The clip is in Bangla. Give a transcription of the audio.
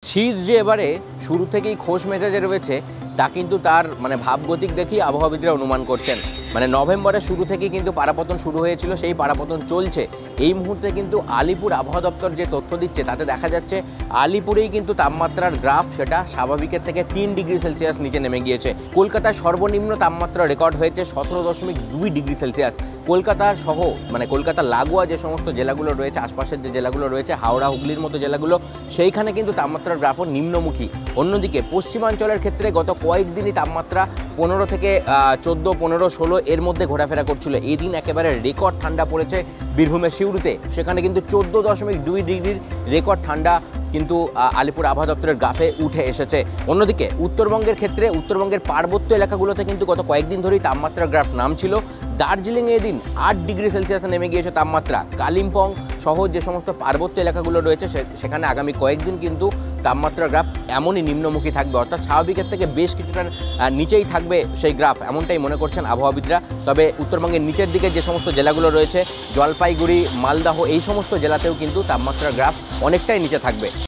শীত যে এবারে শুরু থেকেই খোশ মেজাজে রয়েছে তা কিন্তু তার ভাবগতিক দেখেই আবহাওয়াবিদরা অনুমান করছেন। নভেম্বরের শুরু থেকেই কিন্তু পারাপতন শুরু হয়েছিল, সেই পারাপতন চলছে। এই মুহূর্তে কিন্তু আলিপুর আবহাওয়া দপ্তর যে তথ্য দিচ্ছে তাতে দেখা যাচ্ছে আলিপুরেই কিন্তু তাপমাত্রার গ্রাফ সেটা স্বাভাবিকের থেকে 3 ডিগ্রি সেলসিয়াস নিচে নেমে গিয়েছে। কলকাতায় সর্বনিম্ন তাপমাত্রা রেকর্ড হয়েছে 17.2 ডিগ্রি সেলসিয়াস। কলকাতার সহ কলকাতা লাগোয়া যে সমস্ত জেলাগুলো রয়েছে, আশপাশের যে জেলাগুলো রয়েছে, হাওড়া হুগলির মতো জেলাগুলো, সেইখানে কিন্তু তাপমাত্রার গ্রাফও নিম্নমুখী। অন্যদিকে পশ্চিমাঞ্চলের ক্ষেত্রে গত কয়েকদিনই তাপমাত্রা 15 থেকে 14, 15, 16 এর মধ্যে ঘোরাফেরা করছিল। এই দিন একেবারে রেকর্ড ঠান্ডা পড়েছে বীরভূমের সিউড়িতে, সেখানে কিন্তু 14.2 ডিগ্রির রেকর্ড ঠান্ডা কিন্তু আলিপুর আবহাওয়া দপ্তরের গ্রাফে উঠে এসেছে। অন্যদিকে উত্তরবঙ্গের ক্ষেত্রে উত্তরবঙ্গের পার্বত্য এলাকাগুলোতে কিন্তু গত কয়েকদিন ধরেই তাপমাত্রার গ্রাফ নামছিল। দার্জিলিংয়ে এদিন 8 ডিগ্রি সেলসিয়াসে নেমে গিয়েছে তাপমাত্রা। কালিম্পং সহ যে সমস্ত পার্বত্য এলাকাগুলো রয়েছে সেখানে আগামী কয়েকদিন কিন্তু তাপমাত্রার গ্রাফ এমনই নিম্নমুখী থাকবে, অর্থাৎ স্বাভাবিকের থেকে বেশ কিছুটা নিচেই থাকবে সেই গ্রাফ, এমনটাই মনে করছেন আবহাওয়াবিদরা। তবে উত্তরবঙ্গের নিচের দিকে যে সমস্ত জেলাগুলো রয়েছে, জলপাইগুড়ি, মালদহ, এই সমস্ত জেলাতেও কিন্তু তাপমাত্রার গ্রাফ অনেকটাই নিচে থাকবে।